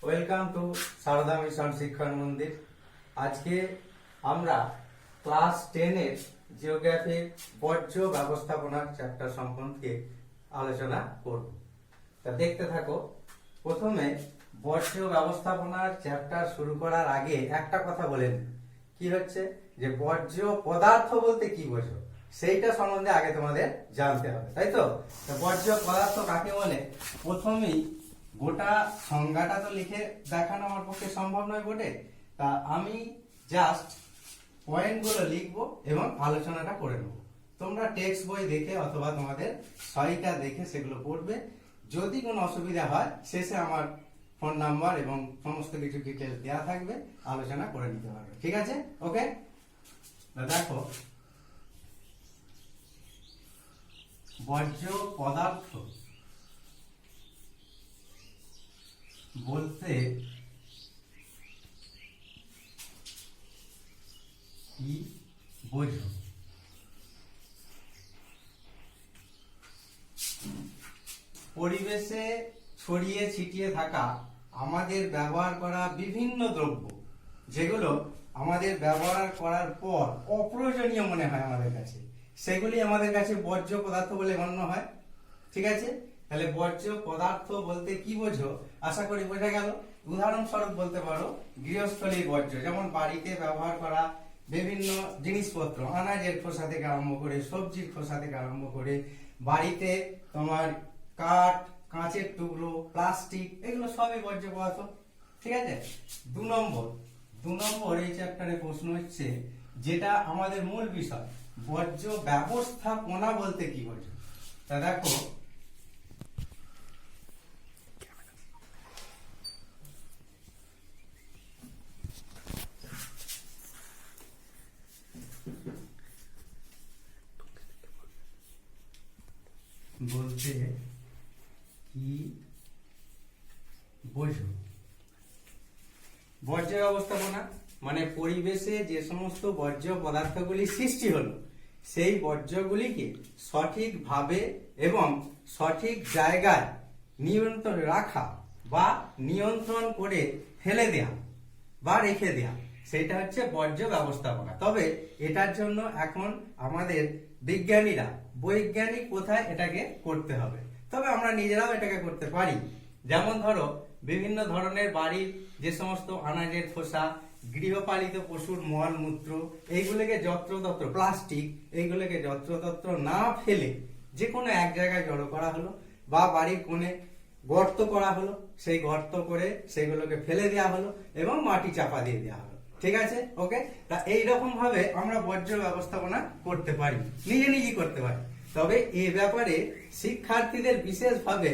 Welcome to Sarada mission শিক্ষণ মন্দির। আজকে আমরা ক্লাস 10 এর জিওগ্রাফির বর্জ্য ব্যবস্থাপনার চ্যাপ্টার সম্পর্কে আলোচনা করব। তা দেখতে থাকো। প্রথমে বর্জ্য ব্যবস্থাপনার চ্যাপ্টার শুরু করার আগে একটা কথা বলে নিই। কি হচ্ছে যে বর্জ্য পদার্থ বলতে কি বোঝো সেইটা সম্বন্ধে আগে তোমাদের জানতে হবে, তাই তো? বর্জ্য পদার্থ কাকে বলে প্রথমেই গোটা সংজ্ঞাটা তো লিখে দেখানো আমার পক্ষে সম্ভব নয় বটে। তা আমি জাস্ট পয়েন্টগুলো লিখবো এবং আলোচনাটা করে নেবো। তোমরা টেক্সট বই দেখে অথবা তোমাদের সহায়িকা দেখে সেগুলো পড়বে। যদি কোনো অসুবিধা হয় শেষে আমার ফোন নাম্বার এবং সমস্ত কিছু ডিটেলস দেওয়া থাকবে, আলোচনা করে নিতে পারবে। ঠিক আছে? ওকে, দেখো বর্জ্য পদার্থ বলতে কি বোঝো? পরিবেশে ছড়িয়ে ছিটিয়ে থাকা আমাদের ব্যবহার করা বিভিন্ন দ্রব্য, যেগুলো আমাদের ব্যবহার করার পর অপ্রয়োজনীয় মনে হয় আমাদের কাছে, সেগুলি আমাদের কাছে বর্জ্য পদার্থ বলে গণ্য হয়। ঠিক আছে? তাহলে বর্জ্য পদার্থ বলতে কি বোঝো আশা করি বোঝা গেল। উদাহরণস্বরূপ বলতে পারো গৃহস্থলীর বর্জ্য, যেমন বাড়িতে ব্যবহার করা বিভিন্ন জিনিসপত্র, আনাজের খোসা থেকে আরম্ভ করে সবজির খোসা থেকে আরম্ভ করে বাড়িতে তোমার কাঠ, কাঁচের টুকরো, প্লাস্টিক, এগুলো সবই বর্জ্য পদার্থ। ঠিক আছে? দু নম্বর এই চ্যাপ্টারে প্রশ্ন হচ্ছে, যেটা আমাদের মূল বিষয়, বর্জ্য ব্যবস্থাপনা বলতে কি বোঝো? তা দেখো বলতে কি বোঝো? বর্জ্য ব্যবস্থাপনা মানে পরিবেশে যে সমস্ত বর্জ্য পদার্থগুলি সৃষ্টি হলো সেই বর্জ্যগুলিকে সঠিকভাবে এবং সঠিক জায়গায় নিয়ন্ত্রণ রাখা বা নিয়ন্ত্রণ করে ফেলে দেয়া বা রেখে দেয়া, সেটা হচ্ছে বর্জ্য ব্যবস্থাপনা। তবে এটার জন্য এখন আমাদের বিজ্ঞানীরা, বৈজ্ঞানিক কোথায় এটাকে করতে হবে, তবে আমরা নিজেরাও এটাকে করতে পারি। যেমন ধরো বিভিন্ন ধরনের বাড়ির যে সমস্ত আনাজের খোসা, গৃহপালিত পশুর মল মূত্র, এইগুলোকে যত্রতত্র, প্লাস্টিক, এইগুলোকে যত্রতত্র না ফেলে যে কোনো এক জায়গায় জড়ো করা হলো, বা বাড়ির কোণে গর্ত করা হলো, সেই গর্ত করে সেগুলোকে ফেলে দেওয়া হলো এবং মাটি চাপা দিয়ে দেওয়া হলো। ঠিক আছে? ওকে, তা এইরকম ভাবে আমরা বর্জ্য ব্যবস্থাপনা করতে পারি, নিজেই করতে পারি। তবে এ ব্যাপারে শিক্ষার্থীদের বিশেষভাবে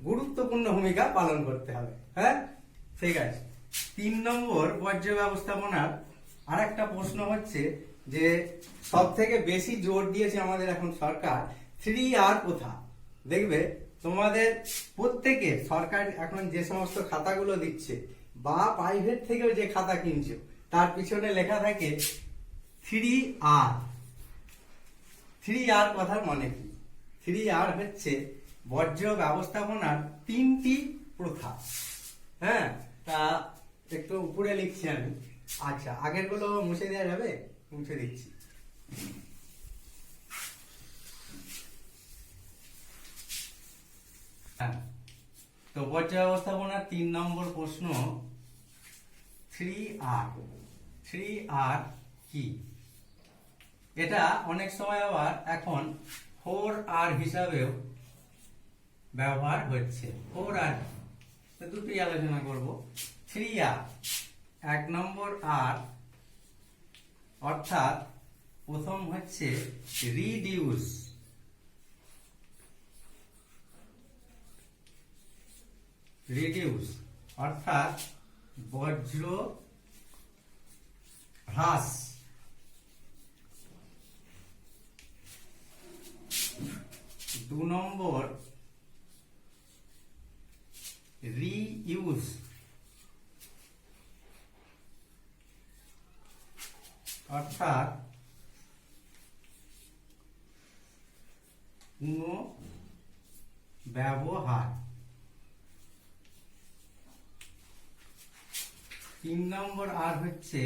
গুরুত্বপূর্ণ ভূমিকা পালন করতে হবে। হ্যাঁ, ঠিক আছে। 3 নম্বর বর্জ্য ব্যবস্থাপনার আর একটা প্রশ্ন হচ্ছে যে সব থেকে বেশি জোর দিয়েছে আমাদের এখন সরকার 3R প্রথা। দেখবে তোমাদের প্রত্যেকে সরকার এখন যে সমস্ত খাতাগুলো দিচ্ছে বা প্রাইভেট থেকেও যে খাতা কিনছো, তার পিছনে লেখা থাকে 3R। 3R কথার মানে কি? 3R হচ্ছে বর্জ্য ব্যবস্থাপনার 3টি প্রথা। হ্যাঁ, তা একটু উপরে লিখছি আমি। আচ্ছা, আগের গুলো মুছে দেওয়া যাবে? মুছে দিচ্ছি। হ্যাঁ, তো বর্জ্য ব্যবস্থাপনার 3 নম্বর প্রশ্ন 3R। 3R কি? এটা অনেক সময় আবার এখন 4R হিসাবেও ব্যবহার হচ্ছে। 4R দুটি আলোচনা করব। 3R, 1 নম্বর আর অর্থাৎ প্রথম হচ্ছে রিডিউস। রিডিউস অর্থাৎ বর্জ্য হ্রাস। 2 নম্বর রিইউজ অর্থাৎ পুনঃ ব্যবহার। তিন নম্বর আর হচ্ছে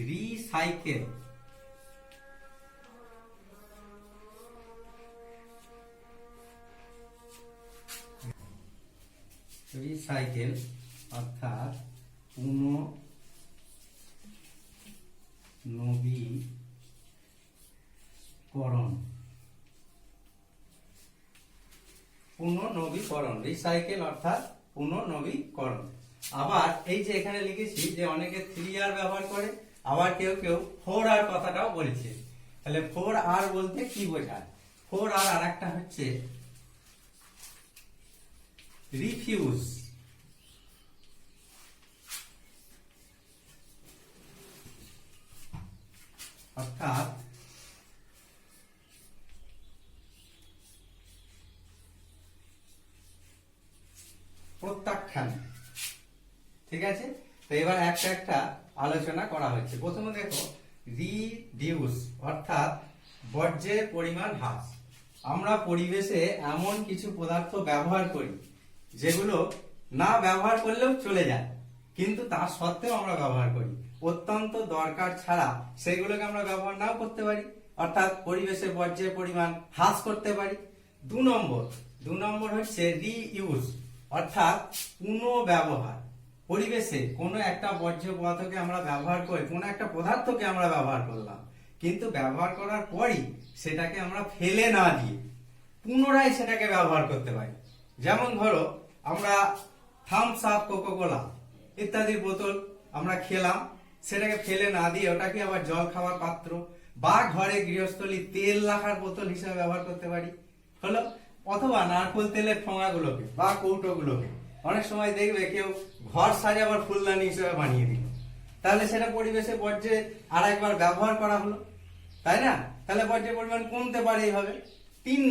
রিসাইকেল। রিসাইকেল অর্থাৎ পুনর্নবীকরণ। পুনর্নবীকরণ, রিসাইকেল অর্থাৎ পুনর্নবীকরণ। আবার এই যে এখানে লিখেছি যে অনেকে 3R ব্যবহার করে, আবার কেউ কেউ 4R কথাটাও বলছে। তাহলে 4R বলতে কি বোঝায়? 4R আর একটা হচ্ছে রিফিউজ। অর্থাৎ প্রত্যাখ্যান। ঠিক আছে, তো এবার একটা একটা আলোচনা করা হচ্ছে। প্রথমে দেখো রিডিউস অর্থাৎ বর্জ্যের পরিমাণ হ্রাস। আমরা পরিবেশে এমন কিছু পদার্থ ব্যবহার করি যেগুলো না ব্যবহার করলেও চলে যায়, কিন্তু তার সত্ত্বেও আমরা ব্যবহার করি। অত্যন্ত দরকার ছাড়া সেগুলোকে আমরা ব্যবহার নাও করতে পারি, অর্থাৎ পরিবেশে বর্জ্যের পরিমাণ হ্রাস করতে পারি। দু নম্বর হচ্ছে রিইউজ অর্থাৎ পুনঃব্যবহার। পরিবেশে কোনো একটা বর্জ্য পদার্থকে আমরা ব্যবহার করি, কোনো একটা পদার্থকে আমরা ব্যবহার করলাম, কিন্তু ব্যবহার করার পরই সেটাকে আমরা ফেলে না দিয়ে পুনরায় সেটাকে ব্যবহার করতে পারি। যেমন ধরো আমরা থামস আপ, কোকোকোলা ইত্যাদির বোতল আমরা খেলাম, সেটাকে ফেলে না দিয়ে ওটাকে আবার জল খাওয়ার পাত্র বা ঘরে গৃহস্থলী তেল রাখার বোতল হিসেবে ব্যবহার করতে পারি। হলো, অথবা নারকেল তেলের ঠোঙাগুলোকে বা কৌটোগুলোকে অনেক সময় দেখবে কেউ ঘর সাজাবার ফুলদানি হিসেবে বানিয়ে দিল, তাহলে সেটা পরিবেশে বর্জ্যে আর একবার ব্যবহার করা হলো, তাই না? তাহলে বর্জ্যের পরিমাণ কমতে পারে এইভাবে। তিন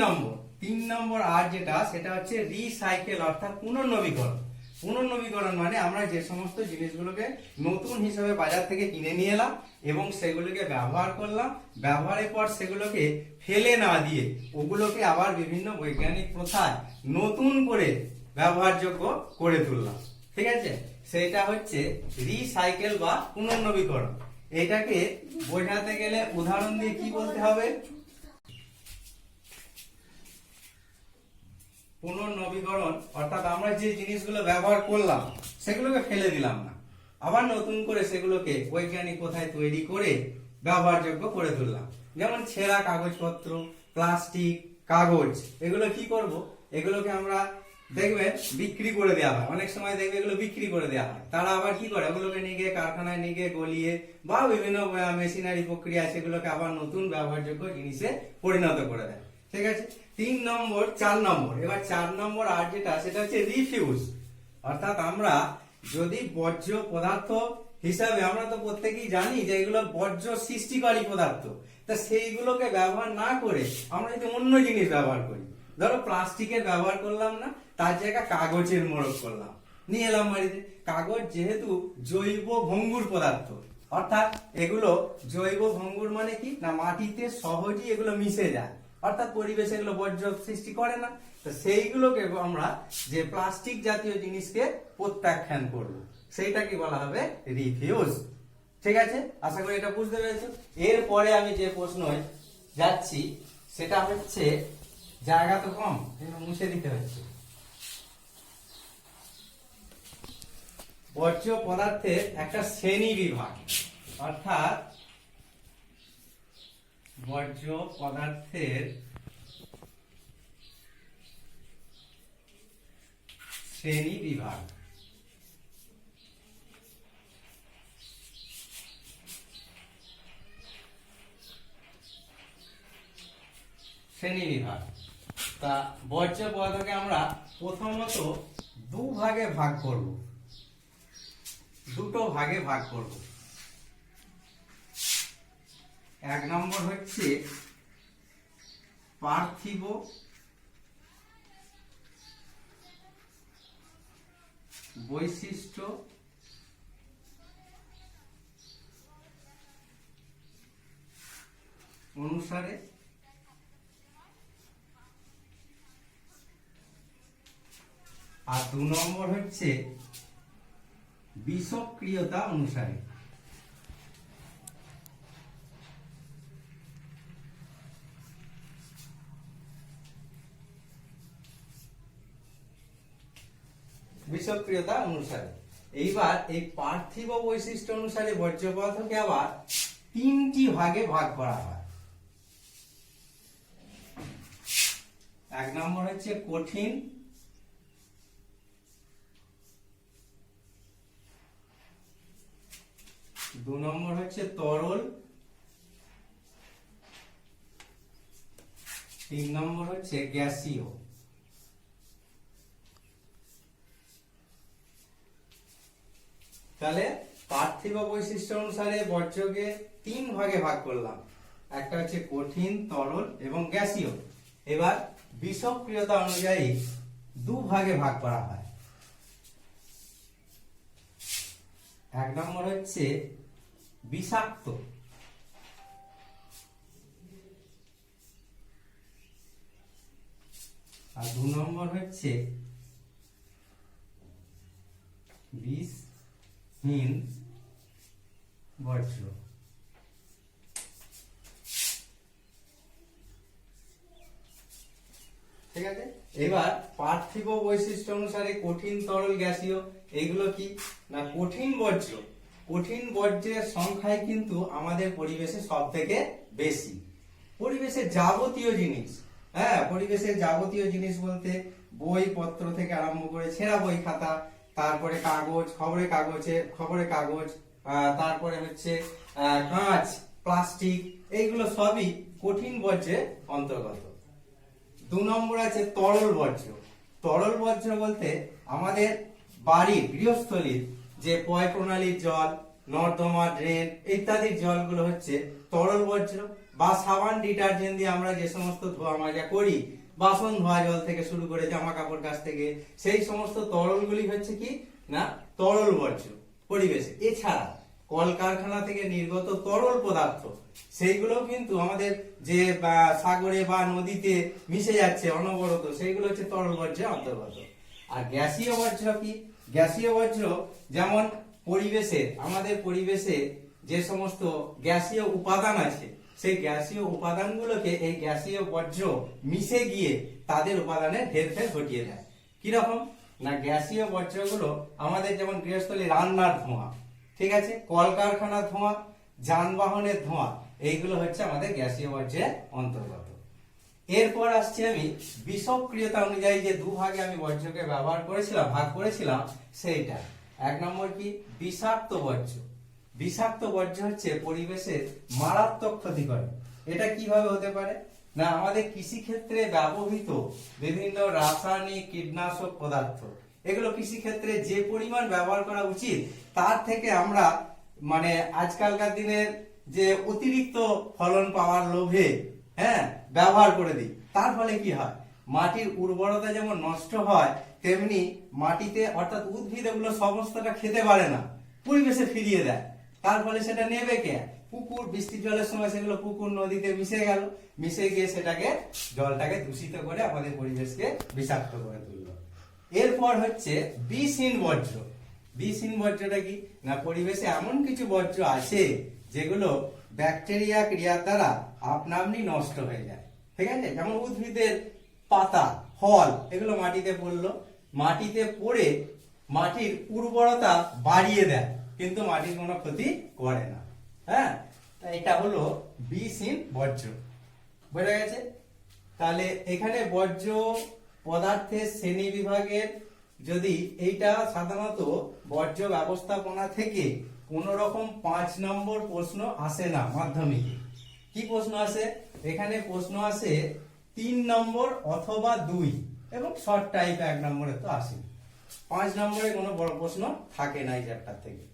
নম্বর আর যেটা, সেটা হচ্ছে রিসাইকেল অর্থাৎ পুনর্নবীকরণ। পুনর্নবীকরণ মানে আমরা যে সমস্ত জিনিসগুলোকে নতুন হিসেবে বাজার থেকে কিনে নিয়ে এলাম এবং সেগুলোকে ব্যবহার করলাম, ব্যবহারের পর সেগুলোকে ফেলে না দিয়ে ওগুলোকে আবার বিভিন্ন বৈজ্ঞানিক প্রথায় নতুন করে ব্যবহারযোগ্য করে তুললাম। ঠিক আছে, সেটা হচ্ছে রিসাইকেল বা পুনর্নবীকরণ। এটাকে বোঝাতে গেলে উদাহরণ দিয়ে কি বলতে হবে? পুনর্নবীকরণ অর্থাৎ আমরা যে জিনিসগুলো ব্যবহার করলাম সেগুলোকে ফেলে দিলাম না, আবার নতুন করে সেগুলোকে বৈজ্ঞানিক প্রথায় তৈরি করে ব্যবহারযোগ্য করে তুললাম। যেমন ছেঁড়া কাগজপত্র, প্লাস্টিক, কাগজ, এগুলো কি করব? এগুলোকে আমরা দেখবেন বিক্রি করে দেওয়া হয়, অনেক সময় দেখবে এগুলো বিক্রি করে দেওয়া হয়। তারা আবার কি করে? ওগুলোকে নিয়ে গিয়ে কারখানায় নিয়ে গিয়ে গলিয়ে বা বিভিন্ন মেশিনারি প্রক্রিয়া সেগুলোকে আবার নতুন ব্যবহারযোগ্য জিনিসে পরিণত করে দেয়। ঠিক আছে, 4 নম্বর। এবার 4 নম্বর আর যেটা, সেটা হচ্ছে রিফিউজ অর্থাৎ আমরা যদি বর্জ্য পদার্থ হিসাবে, আমরা তো প্রত্যেকেই জানি যে এগুলো বর্জ্য সৃষ্টিকারী পদার্থ, তা সেইগুলোকে ব্যবহার না করে আমরা যদি অন্য জিনিস ব্যবহার করি, ধরো প্লাস্টিকের ব্যবহার করলাম না, তার জায়গায় কাগজের মোড়ক করলাম, নিয়ে এলাম বাড়িতে। কাগজ যেহেতু জৈব ভঙ্গুর পদার্থ, অর্থাৎ এগুলো জৈব ভঙ্গুর মানে কি না, মাটিতে সহজেই এগুলো মিশে যায়, অর্থাৎ পরিবেশে এগুলো বর্জ্য সৃষ্টি করে না। তো সেইগুলোকে আমরা যে প্লাস্টিক জাতীয় জিনিসকে প্রত্যাখ্যান করব, সেইটাকে বলা হবে রিফিউজ। ঠিক আছে, আশা করি এটা বুঝতে পেরেছো। এরপরে আমি যে প্রশ্নয় যাচ্ছি সেটা হচ্ছে, জায়গা তো কম, মুছে দিতে হচ্ছে। বর্জ্য পদার্থের একটা শ্রেণী বিভাগ, অর্থাৎ বর্জ্য পদার্থের শ্রেণী বিভাগ। শ্রেণী বিভাগ তা বর্জ্য পদার্থকে আমরা প্রথমত দুটো ভাগে ভাগ করব। এক নম্বর হচ্ছে পার্থিব বৈশিষ্ট্য অনুসারে আর 2 নম্বর হচ্ছে বিষক্রিয়তা অনুসারে। বিষক্রিয়তা অনুসারে। এইবার এই পার্থিব বৈশিষ্ট্য অনুসারে বর্জ্য পদার্থকে আবার 3টি ভাগে ভাগ করা হয়। 1 নম্বর হচ্ছে কঠিন, 2 নম্বর হচ্ছে তরল, 3 নম্বর হচ্ছে গ্যাসীয়। তাহলে পার্থিব বৈশিষ্ট্য অনুসারে বর্জ্যকে 3 ভাগে ভাগ করলাম, একটা হচ্ছে কঠিন, তরল এবং গ্যাসীয়। এবার বিষক্রিয়তা অনুযায়ী 2 ভাগে ভাগ করা হয়। 1 নম্বর হচ্ছে বিষাক্ত, আর 2 নম্বর হচ্ছে বিষহীন বর্জ্য। ঠিক আছে। এবার পার্থিব বৈশিষ্ট্য অনুসারে কঠিন, তরল, গ্যাসীয় এইগুলো কি না কঠিন বর্জ্য। কঠিন বর্জ্যের সংখ্যায় কিন্তু আমাদের পরিবেশে সব থেকে বেশি। পরিবেশের যাবতীয় জিনিস, পরিবেশের যাবতীয় জিনিস বলতে বই পত্র থেকে আরম্ভ করে ছেঁড়া বই খাতা, তারপরে কাগজ, খবরের কাগজ, তারপরে হচ্ছে কাঁচ, প্লাস্টিক, এইগুলো সবই কঠিন বর্জ্যের অন্তর্গত। 2 নম্বর আছে তরল বর্জ্য। তরল বর্জ্য বলতে আমাদের বাড়ির গৃহস্থলীর যে পয় প্রণালীর জল, নর্দমা, ড্রেন ইত্যাদির জলগুলো হচ্ছে তরল বর্জ্য। বা সাবান, ডিটারজেন্ট দিয়ে আমরা যে সমস্ত ধোয়া মাজা করি, বাসন ধোয়া জল থেকে শুরু করে জামা কাপড় কাচ থেকে, সেই সমস্ত তরলগুলি হচ্ছে কি না তরল বর্জ্য পরিবেশে। এছাড়া কলকারখানা থেকে নির্গত তরল পদার্থ, সেইগুলো কিন্তু আমাদের যে সাগরে বা নদীতে মিশে যাচ্ছে অনবরত, সেইগুলো হচ্ছে তরল বর্জ্যের অন্তর্গত। আর গ্যাসীয় বর্জ্য কি? গ্যাসীয় বর্জ্য যেমন আমাদের পরিবেশে যে সমস্ত গ্যাসীয় উপাদান আছে, সেই গ্যাসীয় উপাদানগুলোকে এই গ্যাসীয় বর্জ্য মিশে গিয়ে তাদের উপাদানে হেরফের ঘটিয়ে দেয়। কিরকম না গ্যাসীয় বর্জ্যগুলো আমাদের যেমন গৃহস্থলী রান্নার ধোঁয়া, ঠিক আছে, কলকারখানার ধোঁয়া, যানবাহনের ধোঁয়া, এইগুলো হচ্ছে আমাদের গ্যাসীয় বর্জ্যের অন্তর্গত। এরপর আসছে আমি বিষক্রিয়তা অনুযায়ী যে 2 ভাগে আমি বর্জ্যকে ভাগ করেছিলাম সেইটা। 1 নম্বর কি বিষাক্ত বর্জ্য। বিষাক্ত বর্জ্য হচ্ছে পরিবেশের মারাত্মক ক্ষতি করে। এটা কিভাবে হতে পারে না আমাদের কৃষি ক্ষেত্রে ব্যবহৃত বিভিন্ন রাসায়নিক কীটনাশক পদার্থ, এগুলো কৃষি ক্ষেত্রে যে পরিমাণ ব্যবহার করা উচিত তার থেকে আমরা আজকালকার দিনের যে অতিরিক্ত ফলন পাওয়ার লোভে ব্যবহার করে দিই। তার ফলে কি হয় মাটির উর্বরতা যেমন নষ্ট হয়, তেমনি মাটিতে অর্থাৎ উদ্ভিদ এগুলো সমস্তটা খেতে পারে না, পরিবেশে ফিরিয়ে দেয়। তার ফলে সেটা নেবে কে? পুকুর, বৃষ্টির জলের সময় সেগুলো পুকুর, নদীতে মিশে গিয়ে জলটাকে দূষিত করে আমাদের পরিবেশকে বিষাক্ত করে তুললো। এরপর হচ্ছে বিষহীন বর্জ্য। বিষহীন বর্জ্যটা কি না পরিবেশে এমন কিছু বর্জ্য আছে যেগুলো ব্যাকটেরিয়া ক্রিয়ার দ্বারা আপনা আপনি নষ্ট হয়ে যায়। ঠিক আছে, যেমন উদ্ভিদের পাতা, ফল, এগুলো মাটিতে পড়লো, মাটিতে পড়ে মাটির উর্বরতা বাড়িয়ে দেয় কিন্তু মাটির কোনো ক্ষতি করে না। এটা হলো বিষহীন বর্জ্য। বোঝা গেছে? তাহলে এখানে বর্জ্য পদার্থের শ্রেণী বিভাগের যদি এইটা সাধারণত বর্জ্য ব্যবস্থাপনা থেকে কোন রকম 5 নম্বর প্রশ্ন আসে না মাধ্যমিকে। কি প্রশ্ন আসে? এখানে প্রশ্ন আসে 3 নম্বর অথবা 2 এবং শর্ট টাইপ 1 নম্বরে তো আসে। 5 নম্বরে কোনো বড় প্রশ্ন থাকে না এই চ্যাপ্টার থেকে।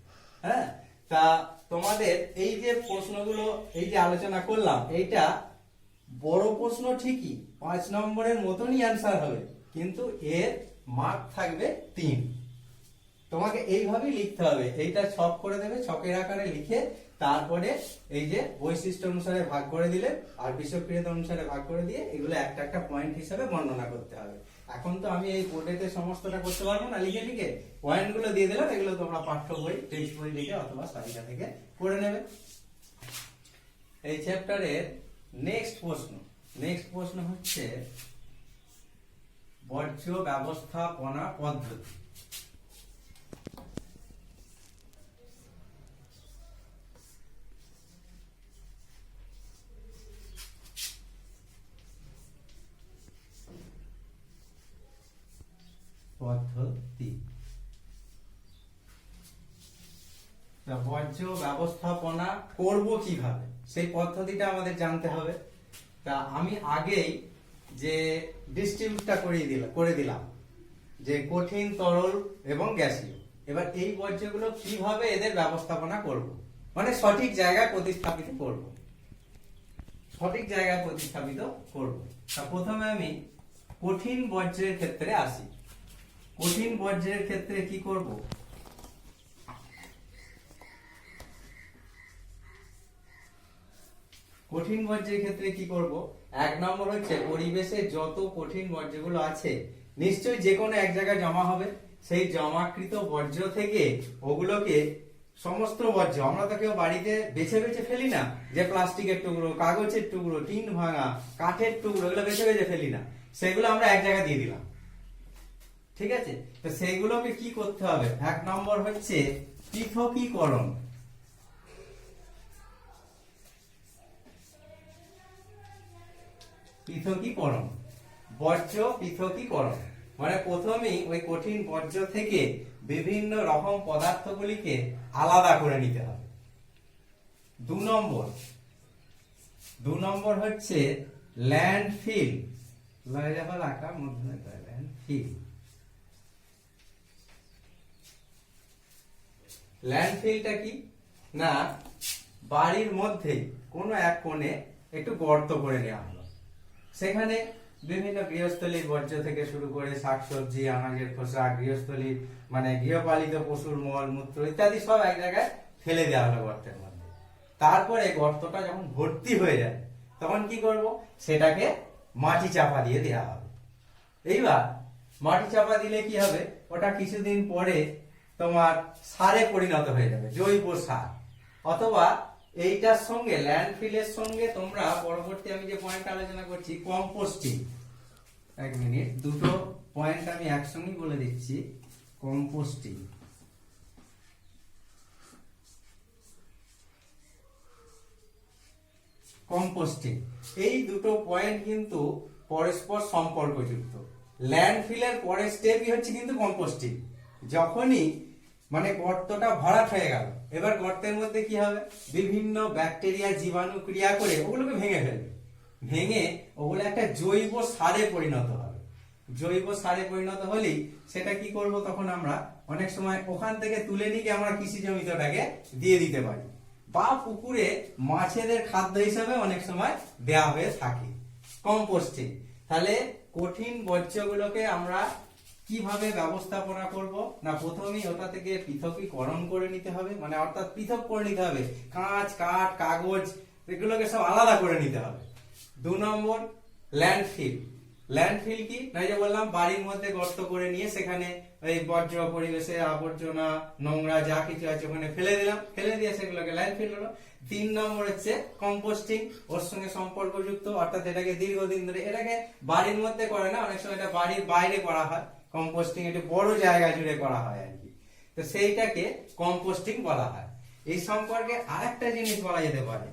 তা তোমাদের এই যে প্রশ্নগুলো এই যে আলোচনা করলাম, এইটা বড় প্রশ্ন ঠিকই, 5 নম্বরের মতনই অ্যান্সার হবে, কিন্তু এর মার্ক থাকবে 3। তোমাকে এইভাবেই লিখতে হবে, এইটা ছক করে দেবে, ছকের আকারে লিখে তারপরে এই যে বৈশিষ্ট্য অনুসারে ভাগ করে দিলে আর বিষক্রিয়তা অনুসারে ভাগ করে দিয়ে এগুলো একটা একটা পয়েন্ট হিসাবে বর্ণনা করতে হবে। এখন তো আমি এই বোর্ডেতে সমস্তটা করতে পারবো না, লিখে লিখে পয়েন্টগুলো দিয়ে দিলাম, এগুলো তোমরা পাঠ্য বই, টেক্সট বই লিখে অথবা তালিকা থেকে করে নেবে। এই চ্যাপ্টারের নেক্সট প্রশ্ন হচ্ছে বর্জ্য ব্যবস্থাপনা পদ্ধতি। বর্জ্য ব্যবস্থাপনা করব কিভাবে, সেই পদ্ধতিটা আমাদের জানতে হবে। তা আমি আগেই যে ডিস্ট্রিবিউটটা করে দিলাম যে কঠিন, তরল এবং গ্যাসীয়। এবার এই বর্জ্যগুলো কিভাবে এদের ব্যবস্থাপনা করব, মানে সঠিক জায়গায় প্রতিস্থাপিত করব। তা প্রথমে আমি কঠিন বর্জ্যের ক্ষেত্রে আসি। কঠিন বর্জ্যের ক্ষেত্রে কি করব? কঠিন বর্জ্যের ক্ষেত্রে কি করব? 1 নম্বর হচ্ছে পরিবেশে যত কঠিন বর্জ্যগুলো আছে নিশ্চয়ই যে কোনো এক জায়গায় জমা হবে। সেই জমাকৃত বর্জ্য থেকে ওগুলোকে, সমস্ত বর্জ্য, আমরা তো কেউ বাড়িতে বেছে বেছে ফেলি না, যে প্লাস্টিকের টুকরো, কাগজের টুকরো, টিন ভাঙা, কাঠের টুকরো, এগুলো বেছে বেছে ফেলি না, সেগুলো আমরা এক জায়গায় দিয়ে দিলাম। ঠিক আছে, তো সেইগুলোকে কি করতে হবে? 1 নম্বর হচ্ছে পৃথকীকরণ। বর্জ্য পৃথকীকরণ মানে প্রথমেই ওই কঠিন বর্জ্য থেকে বিভিন্ন রকম পদার্থগুলিকে আলাদা করে নিতে হবে। 2 নম্বর হচ্ছে ল্যান্ডফিল। ল্যান্ডফিলটা কি না, বাড়ির মধ্যে কোনো এক কোণে একটু গর্ত করে নেওয়া হলো, সেখানে বিভিন্ন গৃহস্থলীর বর্জ্য থেকে শুরু করে শাকসবজি, আনাজের খোসা, গৃহস্থলীর মানে গৃহপালিত পশুর মল মূত্র ইত্যাদি সব এক জায়গায় ফেলে দেওয়া হলো গর্তের মধ্যে। তারপরে গর্তটা যখন ভর্তি হয়ে যায় তখন কি করব? সেটাকে মাটি চাপা দিয়ে দেওয়া হবে। এইবার মাটি চাপা দিলে কি হবে? ওটা কিছুদিন পরে তোমার সারে পরিণত হয়ে যাবে, জৈব সার। অথবা এইটার সঙ্গে, ল্যান্ডফিলের সঙ্গে তোমরা পরবর্তী আমি যে পয়েন্ট আলোচনা করছি কম্পোস্টিং, 1 মিনিট, দুটো পয়েন্ট আমি একসঙ্গে বলে দিচ্ছি। কম্পোস্টিং এই দুটো পয়েন্ট কিন্তু পরস্পর সম্পর্কযুক্ত। ল্যান্ডফিলের পরের স্টেপই হচ্ছে কিন্তু কম্পোস্টিং। যখনই মানে গর্তটা ভরাট হয়ে গেল, এবার গর্তের মধ্যে কি হবে? বিভিন্ন ব্যাকটেরিয়া, জীবাণু ক্রিয়া করে ওগুলোকে ভেঙে ফেলবে। ভেঙে ওগুলো একটা জৈব সারে পরিণত হবে। জৈব সারে পরিণত হলেই সেটা কি করব? তখন আমরা অনেক সময় ওখান থেকে তুলে নিয়ে আমরা কৃষি জমিতে ওটাকে দিয়ে দিতে পারি, বা পুকুরে মাছেদের খাদ্য হিসেবে অনেক সময় দেয়া হয়ে থাকে। কম্পোস্টিং। তাহলে কঠিন বর্জ্যগুলোকে আমরা কিভাবে ব্যবস্থাপনা করব না, প্রথমেই ওটা থেকে পৃথকীকরণ করে নিতে হবে, মানে অর্থাৎ পৃথক করে নিতে হবে। কাঁচ, কাঠ, কাগজ এগুলোকে সব আলাদা করে নিতে হবে। 2 নম্বর ল্যান্ডফিল। ল্যান্ডফিল কি না, যে বললাম বাড়ির মধ্যে গর্ত করে নিয়ে সেখানে এই বর্জ্য, পরিবেশে আবর্জনা, নোংরা যা কিছু আছে ওখানে ফেলে দিলাম, ফেলে দিয়ে সেগুলোকে ল্যান্ডফিল হলো। 3 নম্বর হচ্ছে কম্পোস্টিং, ওর সঙ্গে সম্পর্কযুক্ত, অর্থাৎ এটাকে দীর্ঘদিন ধরে, এটাকে বাড়ির মধ্যে করে না, অনেক সময় এটা বাড়ির বাইরে করা হয়। কম্পোস্টিং একটু বড় জায়গা জুড়ে করা হয় আর কি, তো সেইটাকে কম্পোস্টিং বলা হয়। এই সম্পর্কে আরেকটা জিনিস বলা যেতে পারে,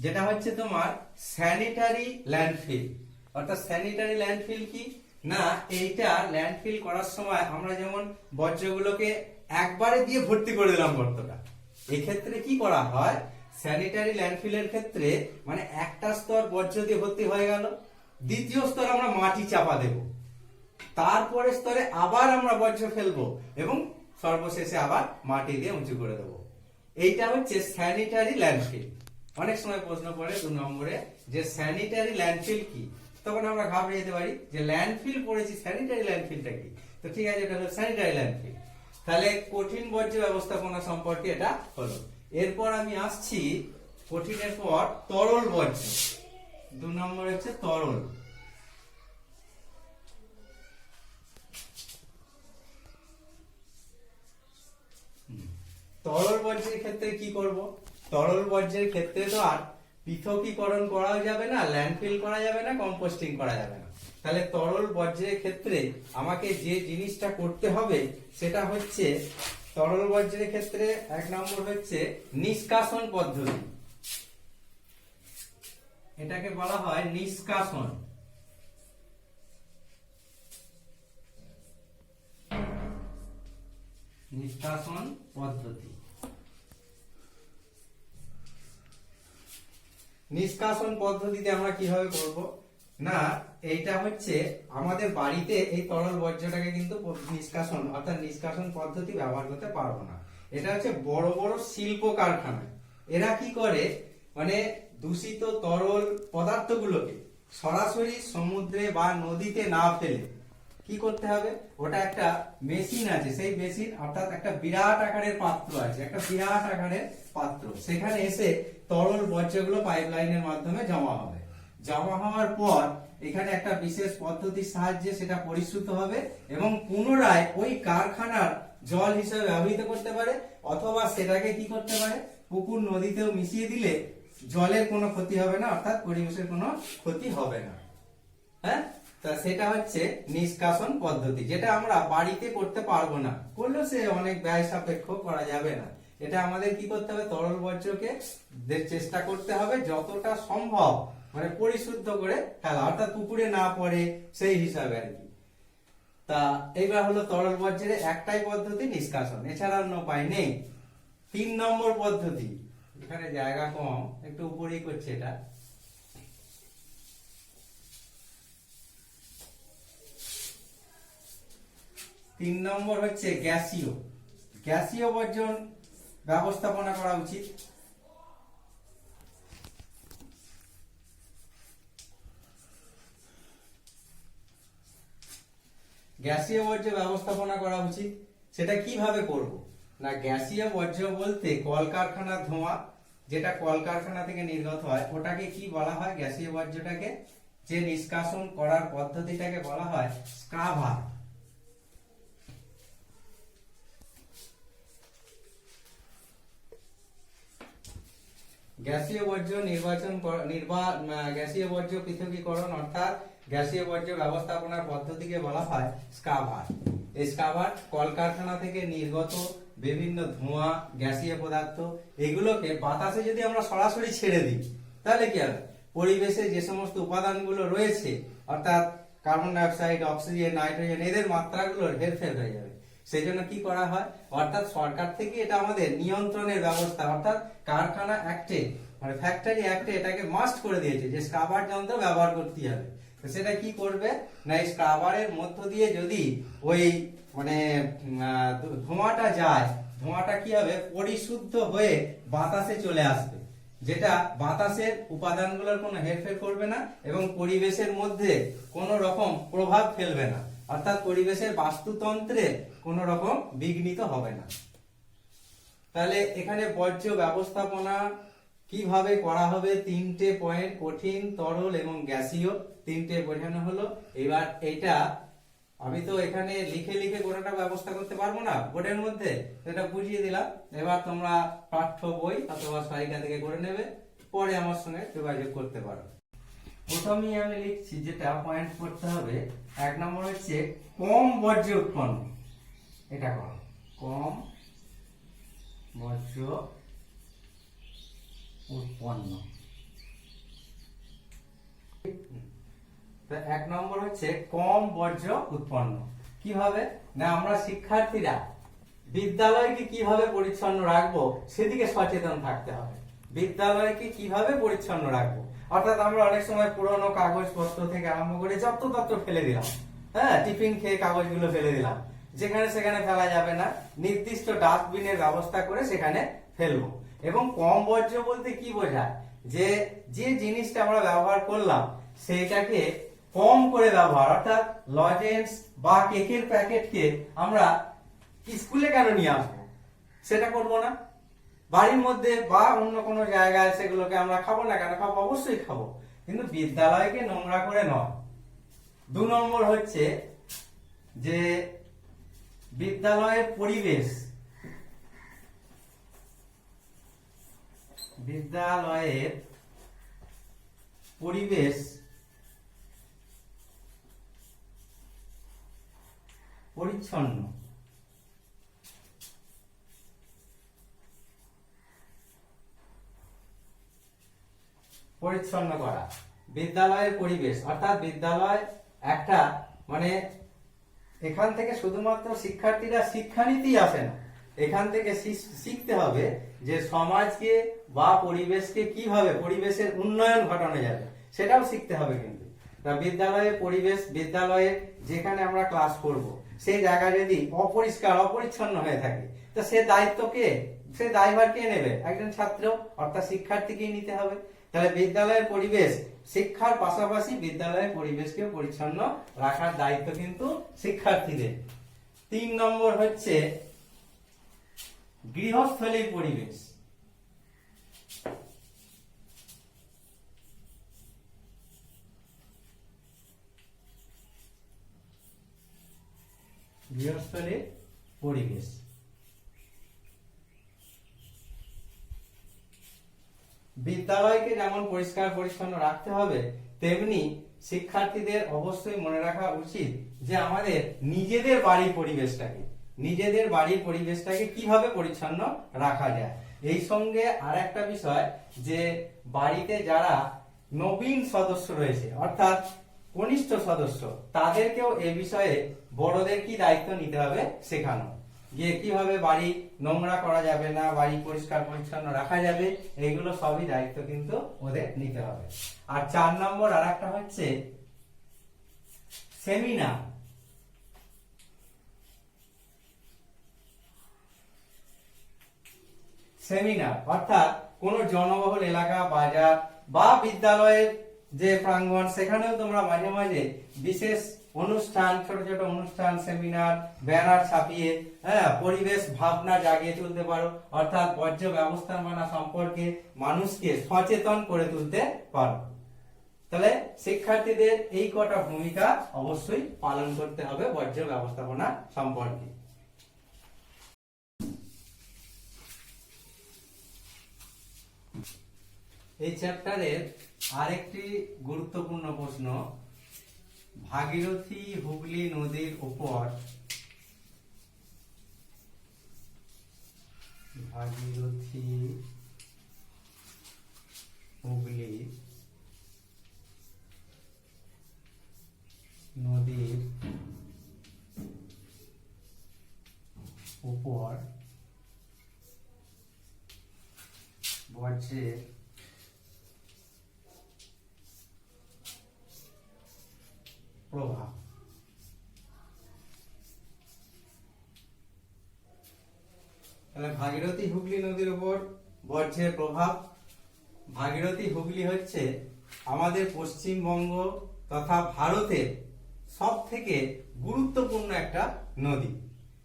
যেটা হচ্ছে তোমার স্যানিটারি ল্যান্ডফিল। অর্থাৎ স্যানিটারি ল্যান্ডফিল কি না, এইটা ল্যান্ডফিল করার সময় আমরা যেমন বর্জ্যগুলোকে একবারে দিয়ে ভর্তি করে দিলাম গর্তটা, এই ক্ষেত্রে কি করা হয়? স্যানিটারি ল্যান্ডফিলের ক্ষেত্রে মানে একটা স্তর বর্জ্য দিয়ে ভর্তি হয়ে গেল, দ্বিতীয় স্তর আমরা মাটি চাপা দেব, তারপরে স্তরে আবার আমরা বর্জ্য ফেলবো এবং সর্বশেষে আবার মাটি দিয়ে উঁচু করে দেবো। এইটা হচ্ছে স্যানিটারি ল্যান্ডফিল। অনেক সময় প্রশ্ন পড়ে 2 নম্বরে যে স্যানিটারি ল্যান্ডফিল কি, তখন আমরা ঘাবড়ে যেতে পারি যে ল্যান্ডফিল পড়েছি, স্যানিটারি ল্যান্ডফিলটা কি? তো ঠিক আছে, এটা হলো স্যানিটারি ল্যান্ডফিল। তাহলে কঠিন বর্জ্য ব্যবস্থাপনা সম্পর্কে এটা হলো। এরপর আমি আসছি কঠিনের পর তরল বর্জ্য। 2 নম্বর হচ্ছে তরল। তরল বর্জ্যের ক্ষেত্রে কি করব? তরল বর্জ্যের ক্ষেত্রে তো আর পৃথকীকরণ করা যাবে না, ল্যান্ডফিল করা যাবে না, কম্পোস্টিং করা যাবে না। তাহলে তরল বর্জ্যের ক্ষেত্রে আমাকে যে জিনিসটা করতে হবে সেটা হচ্ছে, তরল বর্জ্যের ক্ষেত্রে 1 নম্বর হচ্ছে নিষ্কাশন পদ্ধতি। এটাকে বলা হয় নিষ্কাশন। নিষ্কাশন পদ্ধতি। নিষ্কাশন পদ্ধতিতে আমরা কিভাবে করব না, এইটা হচ্ছে আমাদের বাড়িতে এই তরল বর্জ্যটাকে কিন্তু নিষ্কাশন অর্থাৎ নিষ্কাশন পদ্ধতি ব্যবহার করতে পারবো না। এটা হচ্ছে বড় বড় শিল্প কারখানা। এরা কি করে, মানে দূষিত তরল পদার্থগুলোকে সরাসরি সমুদ্রে বা নদীতে না ফেলে কি করতে হবে, ওটা একটা মেশিন আছে, সেই মেশিন অর্থাৎ একটা বিরাট আকারের পাত্র আছে, একটা বিরাট আকারের পাত্র, সেখানে এসে তরল বর্জ্যগুলো পাইপলাইনের মাধ্যমে জমা হবে। জমা হওয়ার পর এখানে একটা বিশেষ পদ্ধতির সাহায্যে সেটা পরিশ্রুত হবে এবং পুনরায় ওই কারখানার জল হিসেবে ব্যবহৃত করতে পারে, অথবা সেটাকে কি করতে পারে, পুকুর নদীতেও মিশিয়ে দিলে জলের কোনো ক্ষতি হবে না, অর্থাৎ পরিবেশের কোনো ক্ষতি হবে না। হ্যাঁ, তা সেটা হচ্ছে নিষ্কাশন পদ্ধতি, যেটা আমরা বাড়িতে করতে পারবো না, করলেও সে অনেক ব্যয় সাপেক্ষ, করা যাবে না। এটা আমাদের কি করতে হবে, তরল বর্জ্যকে চেষ্টা করতে হবে যতটা সম্ভব মানে পরিশুদ্ধ করে ফেলা, অর্থাৎ পুকুরে না পড়ে সেই হিসাবে আর কি। তা এইবার হলো তরল বর্জ্যের একটাই পদ্ধতি নিষ্কাশন, এছাড়া অন্য উপায় নেই। 3 নম্বর পদ্ধতি, এখানে জায়গা কম, একটু উপরেই করছে এটা। 3 নম্বর হচ্ছে গ্যাসীয়। গ্যাসীয় বর্জ্য ব্যবস্থাপনা করা উচিত। গ্যাসীয় বর্জ্য ব্যবস্থাপনা করা উচিত, সেটা কিভাবে করব না, গ্যাসীয় বর্জ্য বলতে কলকারখানার ধোঁয়া, যেটা কলকারখানা থেকে নির্গত হয় ওটাকে কি বলা হয়, গ্যাসীয় বর্জ্যটাকে যে নিষ্কাশন করার পদ্ধতিটাকে বলা হয় স্ক্রাবার। গ্যাসীয় বর্জ্য গ্যাসীয় বর্জ্য পৃথকীকরণ অর্থাৎ গ্যাসীয় বর্জ্য ব্যবস্থাপনার পদ্ধতিকে বলা হয় স্ক্রাবার। এই স্ক্রাবার কলকারখানা থেকে নির্গত বিভিন্ন ধোঁয়া, গ্যাসীয় পদার্থ, এগুলোকে বাতাসে যদি আমরা সরাসরি ছেড়ে দিই তাহলে কি হবে, পরিবেশে যে সমস্ত উপাদানগুলো রয়েছে অর্থাৎ carbon die oxide, oxygen, nitrogen, এদের মাত্রাগুলোর হেরফের হয়ে যাবে। সেই জন্য কি করা হয়, অর্থাৎ সরকার থেকে এটা আমাদের নিয়ন্ত্রণের ব্যবস্থা, অর্থাৎ কারখানা অ্যাক্টে মানে ফ্যাক্টরি অ্যাক্টে এটাকে মাস্ট করে দিয়েছে যে স্ক্রাবার যন্ত্র ব্যবহার করতে হবে। তো সেটা কি করবে না, এই স্ক্রাবারের মধ্য দিয়ে যদি ওই মানে ধোঁয়াটা যায়, ধোঁয়াটা কি হবে, পরিশুদ্ধ হয়ে বাতাসে চলে আসবে, যেটা বাতাসের উপাদানগুলোর কোনো হেরফের করবে না এবং পরিবেশের মধ্যে কোনো রকম প্রভাব ফেলবে না, অর্থাৎ পরিবেশের বাস্তুতন্ত্রে কোনো রকম বিঘ্নিত হবে না। তাহলে এখানে বর্জ্য ব্যবস্থাপনা কিভাবে করা হবে, 3টে পয়েন্ট, কঠিন, তরল এবং গ্যাসীয়, 3টে বোঝানো হলো। এবার এটা আমি তো এখানে লিখে লিখে কোনোটা ব্যবস্থা করতে পারবো না বোর্ডের মধ্যে, এটা বুঝিয়ে দিলাম। এবার তোমরা পাঠ্য বই অথবা সহায়িকা থেকে করে নেবে, পরে আমার সঙ্গে যোগাযোগ করতে পারো। প্রথমেই আমি লিখছি যেটা পয়েন্ট করতে হবে, 1 নম্বর হচ্ছে কম বর্জ্য উৎপন্ন। এটা করো, কম বর্জ্য উৎপন্ন। 1 নম্বর হচ্ছে কম বর্জ্য উৎপন্ন। কিভাবে না, আমরা শিক্ষার্থীরা বিদ্যালয়কে কিভাবে পরিচ্ছন্ন রাখবো সেদিকে সচেতন থাকতে হবে। বিদ্যালয়কে কিভাবে পরিচ্ছন্ন রাখবো, অর্থাৎ আমরা অনেক সময় পুরনো কাগজপত্র থেকে আরম্ভ করে যত্রতত্র ফেলে দিলাম, হ্যাঁ, টিফিন খেয়ে কাগজগুলো ফেলে দিলাম, যেখানে সেখানে ফেলা যাবে না, নির্দিষ্ট ডাস্টবিনের ব্যবস্থা করে সেখানে ফেলবো। এবং কম বর্জ্য বলতে কি বোঝায়, যে যে জিনিসটা আমরা ব্যবহার করলাম সেইটাকে কম করে ব্যবহার, অর্থাৎ লজেন্স বা কেকের প্যাকেটকে আমরা স্কুলে কেন নিয়ে আসবো, সেটা করবো না। বাড়ির মধ্যে বা অন্য কোনো জায়গায় সেগুলোকে আমরা খাবো না কেন, খাবো, অবশ্যই খাবো, কিন্তু বিদ্যালয়কে নোংরা করে নয়। 2 নম্বর হচ্ছে যে বিদ্যালয়ের পরিবেশ বিদ্যালয়ের পরিবেশ পরিচ্ছন্ন পরিচ্ছন্ন করা। বিদ্যালয়ের পরিবেশ অর্থাৎ বিদ্যালয় একটা মানে এখান থেকে শুধুমাত্র শিক্ষার্থীরা শিক্ষানীতি আসে না, এখান থেকে শিখতে হবে যে সমাজকে বা পরিবেশকে কিভাবে পরিবেশের উন্নয়ন ঘটানো যাবে সেটাও শিখতে হবে। কিন্তু বিদ্যালয়ের পরিবেশ, বিদ্যালয়ে যেখানে আমরা ক্লাস করব সেই জায়গা যদি অপরিষ্কার অপরিচ্ছন্ন হয়ে থাকে তো সে দায়ভার কে নেবে? একজন ছাত্র অর্থাৎ শিক্ষার্থীকেই নিতে হবে। তাহলে বিদ্যালয়ের পরিবেশ, শিক্ষার পাশাপাশি বিদ্যালয়ের পরিবেশকে পরিচ্ছন্ন রাখার দায়িত্ব কিন্তু শিক্ষার্থীদের। 3 নম্বর হচ্ছে গৃহস্থলীর পরিবেশ। গৃহস্থলীর পরিবেশ বিদ্যালয়কে যেমন পরিষ্কার পরিচ্ছন্ন রাখতে হবে, তেমনি শিক্ষার্থীদের অবশ্যই মনে রাখা উচিত যে আমাদের নিজেদের বাড়ির পরিবেশটাকে কিভাবে পরিচ্ছন্ন রাখা যায়। এই সঙ্গে আর একটা বিষয় যে বাড়িতে যারা নবীন সদস্য রয়েছে অর্থাৎ কনিষ্ঠ সদস্য, তাদেরকেও এ বিষয়ে বড়দের কি দায়িত্ব নিতে হবে শেখানো, যে কিভাবে বাড়ি নোংরা করা যাবে না, বাড়ি পরিষ্কার পরিচ্ছন্ন রাখা যাবে, এইগুলো সবই দায়িত্ব কিন্তু ওদের নিতে হবে। আর 4 নম্বর আর একটা হচ্ছে সেমিনার অর্থাৎ কোন জনবহুল এলাকা, বাজার বা বিদ্যালয়ের যে প্রাঙ্গণ, সেখানেও তোমরা মাঝে মাঝে বিশেষ অনুষ্ঠান, ছোট ছোট অনুষ্ঠান, সেমিনার, ব্যানার ছাপিয়ে পরিবেশ ভাবনা জাগিয়ে তুলতে পারো, অর্থাৎ বর্জ্য ব্যবস্থাপনা সম্পর্কে মানুষকে সচেতন করে তুলতে পারো। তাহলে শিক্ষার্থীদের এই কটা ভূমিকা অবশ্যই পালন করতে হবে বর্জ্য ব্যবস্থাপনা সম্পর্কে। এই চ্যাপ্টারের আরেকটি গুরুত্বপূর্ণ প্রশ্ন, ভাগীরথী হুগলি নদীর উপর বর্জ্যের প্রভাব। তাহলে ভাগীরথী হুগলি নদীর উপর বর্জ্যের প্রভাব। ভাগীরথী হুগলি হচ্ছে আমাদের পশ্চিমবঙ্গ তথা ভারতের সবথেকে গুরুত্বপূর্ণ একটা নদী।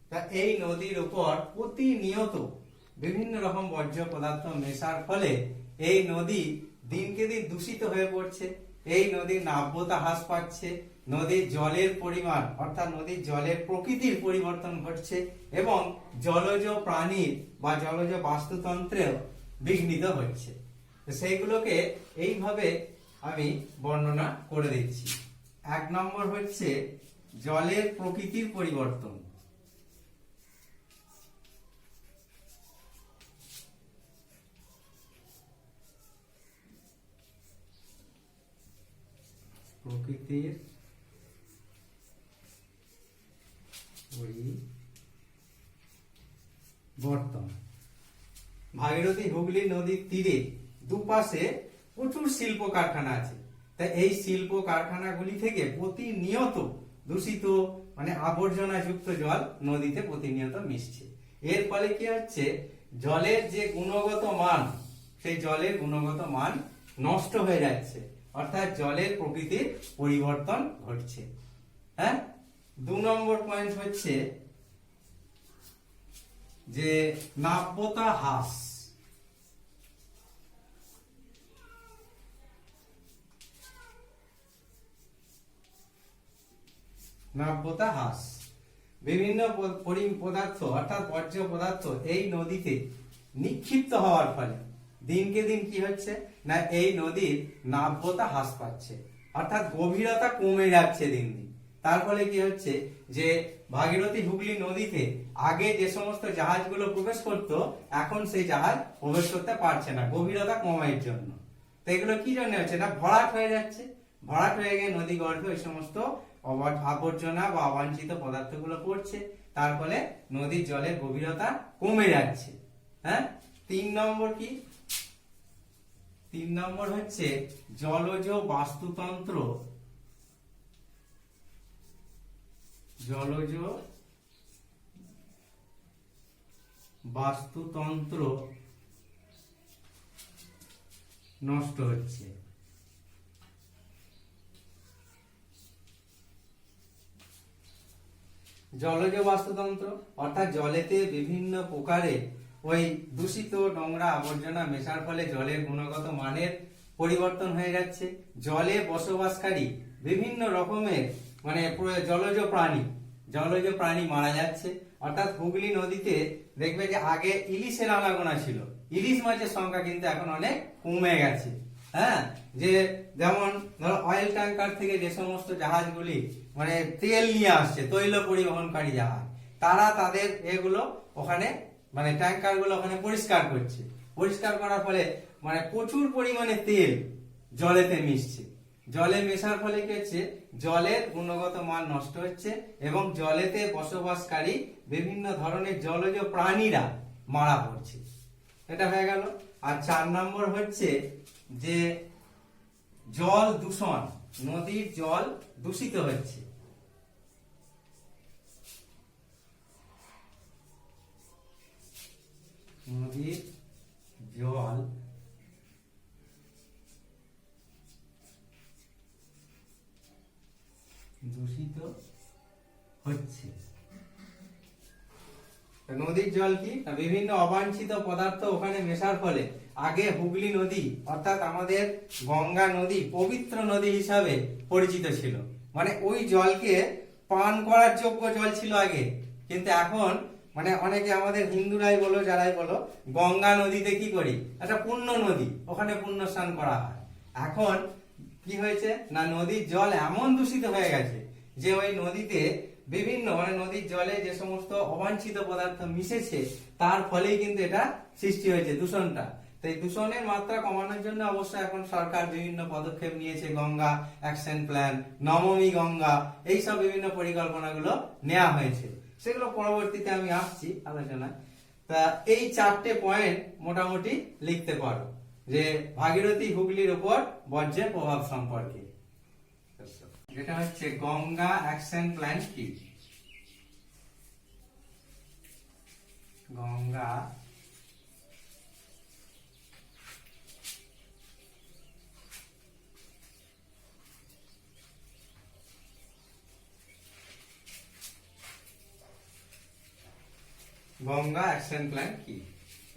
তা এই নদীর উপর প্রতিনিয়ত বিভিন্ন রকম বর্জ্য পদার্থ মেশার ফলে এই নদী দিনকে দিন দূষিত হয়ে পড়ছে। এই নদীর নাব্যতা হ্রাস পাচ্ছে, নদীর জলের পরিমাণ অর্থাৎ নদীর জলের প্রকৃতির পরিবর্তন ঘটছে এবং জলজ প্রাণীর বা জলজ বাস্তুতন্ত্রেও বিঘ্নিত হচ্ছে। সেইগুলোকে এইভাবে আমি বর্ণনা করে দিচ্ছি। 1 নম্বর হচ্ছে জলের প্রকৃতির পরিবর্তন। প্রকৃতির পরিবর্তন। ভাগীরথী হুগলি নদীর তীরে দুপাশে প্রচুর শিল্প কারখানা আছে। তাই এই শিল্প কারখানাগুলি থেকে প্রতিনিয়ত দূষিত মানে আবর্জনা যুক্ত জল নদীতে প্রতিনিয়ত মিশছে। এর ফলে কি হচ্ছে, জলের যে গুণগত মান, সেই জলের গুণগত মান নষ্ট হয়ে যাচ্ছে, অর্থাৎ জলের প্রকৃতির পরিবর্তন ঘটছে। 2 নম্বর পয়েন্ট হচ্ছে যে নাব্যতা হ্রাস। নাব্যতা হ্রাস, বিভিন্ন পদার্থ অর্থাৎ বর্জ্য পদার্থ এই নদীতে নিক্ষিপ্ত হওয়ার ফলে দিনকে দিন কি হচ্ছে না এই নদীর নাব্যতা হ্রাস পাচ্ছে, অর্থাৎ গভীরতা কমে যাচ্ছে দিন দিন। তার ফলে কি হচ্ছে যে ভাগীরথী হুগলি নদীতে আগে যে সমস্ত জাহাজগুলো প্রবেশ করত, এখন সেই জাহাজ প্রবেশ করতে পারছে না গভীরতা কমের জন্য। তো এগুলো কি জন্য হচ্ছে না ভরাট হয়ে যাচ্ছে, ভরাট হয়ে গিয়ে নদী গর্ভে ওই সমস্ত আবর্জনা বা অবাঞ্ছিত পদার্থগুলো পড়ছে, তার ফলে নদীর জলের গভীরতা কমে যাচ্ছে। হ্যাঁ, 3 নম্বর কি? 3 নম্বর হচ্ছে জলজ বাস্তুতন্ত্র, জলজ বাস্তুতন্ত্র নষ্ট হচ্ছে। জলজ বাস্তুতন্ত্র অর্থাৎ জলেতে বিভিন্ন প্রকারে ওই দূষিত নোংরা আবর্জনা মেশার ফলে জলের গুণগত মানের পরিবর্তন হয়ে যাচ্ছে। জলে বসবাসকারী বিভিন্ন রকমের মানে জলজ প্রাণী মারা যাচ্ছে। অর্থাৎ হুগলি নদীতে দেখবে যে আগে ইলিশের আনাগোনা ছিল, ইলিশ মাছের সংখ্যা কিন্তু এখন অনেক কমে গেছে। হ্যাঁ, যে যেমন ধরো অয়েল ট্যাঙ্কার থেকে যে সমস্ত জাহাজগুলি মানে তেল নিয়ে আসছে, তৈল পরিবহনকারী জাহাজ, তারা তাদের এগুলো ওখানে মানে ট্যাঙ্কার গুলো ওখানে পরিষ্কার করছে। পরিষ্কার করার ফলে মানে প্রচুর পরিমাণে তেল জলেতে মিশছে। জলে মেশার ফলে কি হচ্ছে, জলের গুণগত মান নষ্ট হচ্ছে এবং জলেতে বসবাসকারী বিভিন্ন ধরনের জলজ প্রাণীরা মারা পড়ছে। এটা হয়ে গেল। আর 4 নম্বর হচ্ছে যে জল দূষণ, নদীর জল দূষিত হচ্ছে। নদীর জল দূষিত হচ্ছে। নদীর জল কি বিভিন্ন অবাঞ্ছিত পদার্থ ওখানে মেশার ফলে আগে হুগলি নদী অর্থাৎ আমাদের গঙ্গা নদী পবিত্র নদী হিসাবে পরিচিত ছিল, মানে ওই জলকে পান করার যোগ্য জল ছিল আগে। কিন্তু এখন মানে অনেকে আমাদের হিন্দুরাই বলো যারাই বলো গঙ্গা নদীতে কি করি, একটা পুণ্য নদী, ওখানে পুণ্য স্নান করা হয়। এখন কি হয়েছে না নদীর জল এমন দূষিত হয়ে গেছে যে ওই নদীতে বিভিন্ন মানে নদীর জলে যে সমস্ত অবাঞ্ছিত পদার্থ মিশেছে তার ফলেই কিন্তু এটা সৃষ্টি হয়েছে দূষণটা। তো এই দূষণের মাত্রা কমানোর জন্য অবশ্যই এখন সরকার বিভিন্ন পদক্ষেপ নিয়েছে, গঙ্গা অ্যাকশন প্ল্যান, নমামি গঙ্গা, এইসব বিভিন্ন পরিকল্পনাগুলো নেওয়া হয়েছে। সেগুলো পরবর্তীতে আমি আসছি আলোচনায়। তা এই 4টে পয়েন্ট মোটামুটি লিখতে পারো যে ভাগীরথী হুগলির উপর বর্জ্যের প্রভাব সম্পর্কে। যেটা হচ্ছে গঙ্গা অ্যাকশন প্ল্যান কি? গঙ্গা গঙ্গা অ্যাকশন প্ল্যান কি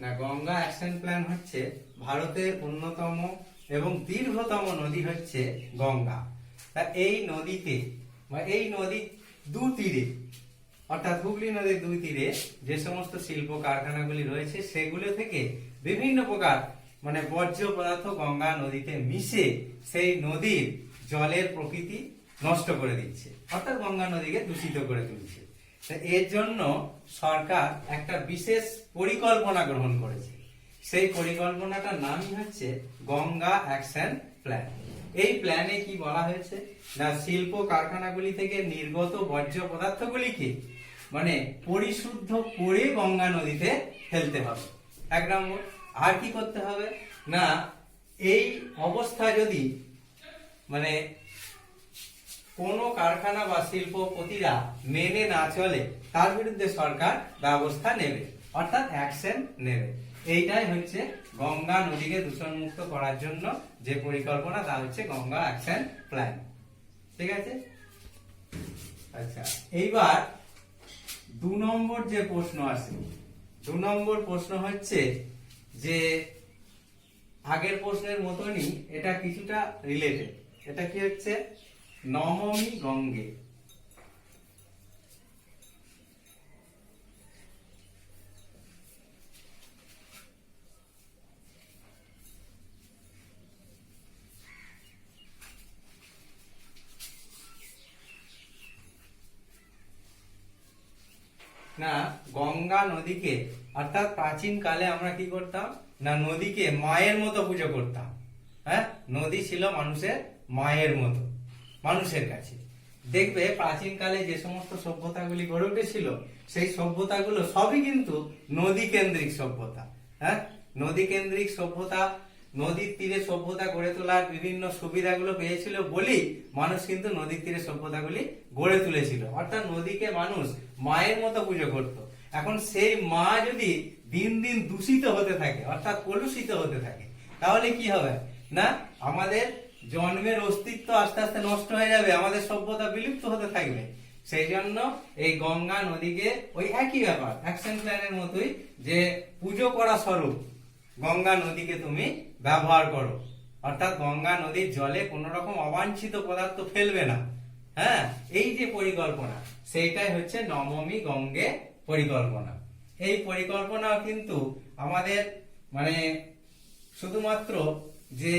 না গঙ্গা অ্যাকশন প্ল্যান হচ্ছে ভারতের অন্যতম এবং দীর্ঘতম নদী হচ্ছে গঙ্গা। তা এই নদীতে বা এই নদীর দুতীরে অর্থাৎ হুগলি নদীর দুই তীরে যে সমস্ত শিল্প কারখানাগুলি রয়েছে সেগুলো থেকে বিভিন্ন প্রকার মানে বর্জ্য পদার্থ গঙ্গা নদীতে মিশে সেই নদীর জলের প্রকৃতি নষ্ট করে দিচ্ছে, অর্থাৎ গঙ্গা নদীকে দূষিত করে তুলছে। এর জন্য সরকার একটা বিশেষ পরিকল্পনা গ্রহণ করেছে। সেই পরিকল্পনাটার নামই হচ্ছে গঙ্গা অ্যাকশন প্ল্যান। এই প্ল্যানে কি বলা হয়েছে না শিল্প কারখানাগুলি থেকে নির্গত বর্জ্য পদার্থগুলিকে মানে পরিশুদ্ধ করে গঙ্গা নদীতে ফেলতে হবে 1 নম্বর। আর কি করতে হবে না এই অবস্থা যদি মানে কোন কারখানা বা শিল্পপতিরা মেনে না চলে তার বিরুদ্ধে সরকার ব্যবস্থা নেবে, অর্থাৎ অ্যাকশন নেবে। এইটাই হচ্ছে গঙ্গা নদীকে দূষণ মুক্ত করার জন্য যে পরিকল্পনা তা হচ্ছে গঙ্গা অ্যাকশন প্ল্যান। ঠিক আছে। আচ্ছা, এইবার 2 নম্বর যে প্রশ্ন আসে, 2 নম্বর প্রশ্ন হচ্ছে যে আগের প্রশ্নের মতনই এটা কিছুটা রিলেটেড। এটা কি হচ্ছে নমামি গঙ্গে। না গঙ্গা নদীকে, অর্থাৎ প্রাচীন কালে আমরা কি করতাম না নদীকে মায়ের মতো পুজো করতাম। হ্যাঁ, নদী ছিল মানুষের মায়ের মতো, মানুষের কাছে। দেখবে প্রাচীন কালে যে সমস্ত সভ্যতাগুলি গড়ে উঠেছিল সেই সভ্যতাগুলো সবই কিন্তু নদী কেন্দ্রিক সভ্যতা। হ্যাঁ, নদী কেন্দ্রিক সভ্যতা, নদীর তীরে সভ্যতা গড়ে তোলার বিভিন্ন সুবিধাগুলো পেয়েছিল বলেই মানুষ কিন্তু নদীর তীরে সভ্যতাগুলি গড়ে তুলেছিল। অর্থাৎ নদীকে মানুষ মায়ের মতো পুজো করত। এখন সেই মা যদি দিন দিন দূষিত হতে থাকে, অর্থাৎ কলুষিত হতে থাকে, তাহলে কি হবে না আমাদের জন্মের অস্তিত্ব আস্তে আস্তে নষ্ট হয়ে যাবে, আমাদের সভ্যতা বিলুপ্ত হতে থাকবে। সেই জন্য এই গঙ্গা নদীকে ওই একই ব্যাপার, অ্যাকশন প্ল্যানের মতোই, যে পুজো করা স্বরূপ গঙ্গা নদীকে তুমি ব্যবহার করো। অর্থাৎ গঙ্গা নদীর জলে কোন রকম অবাঞ্ছিত পদার্থ ফেলবে না। হ্যাঁ, এই যে পরিকল্পনা, সেইটাই হচ্ছে নমামি গঙ্গে পরিকল্পনা। এই পরিকল্পনা কিন্তু আমাদের মানে শুধুমাত্র যে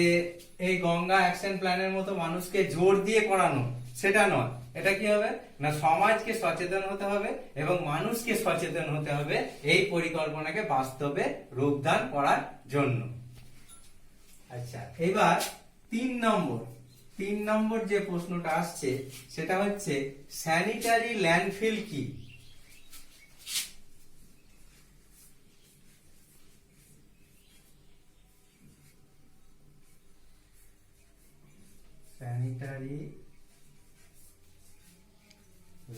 এই গঙ্গা অ্যাকশন প্ল্যানের মতো মানুষকে জোর দিয়ে করানো সেটা নয়। এটা কি হবে না সমাজকে সচেতন হতে হবে এবং মানুষকে সচেতন হতে হবে এই পরিকল্পনাকে বাস্তবে রূপদান করার জন্য। আচ্ছা, এবার 3 নম্বর যে প্রশ্নটা আসছে সেটা হচ্ছে স্যানিটারি ল্যান্ডফিল কি? স্যানিটারি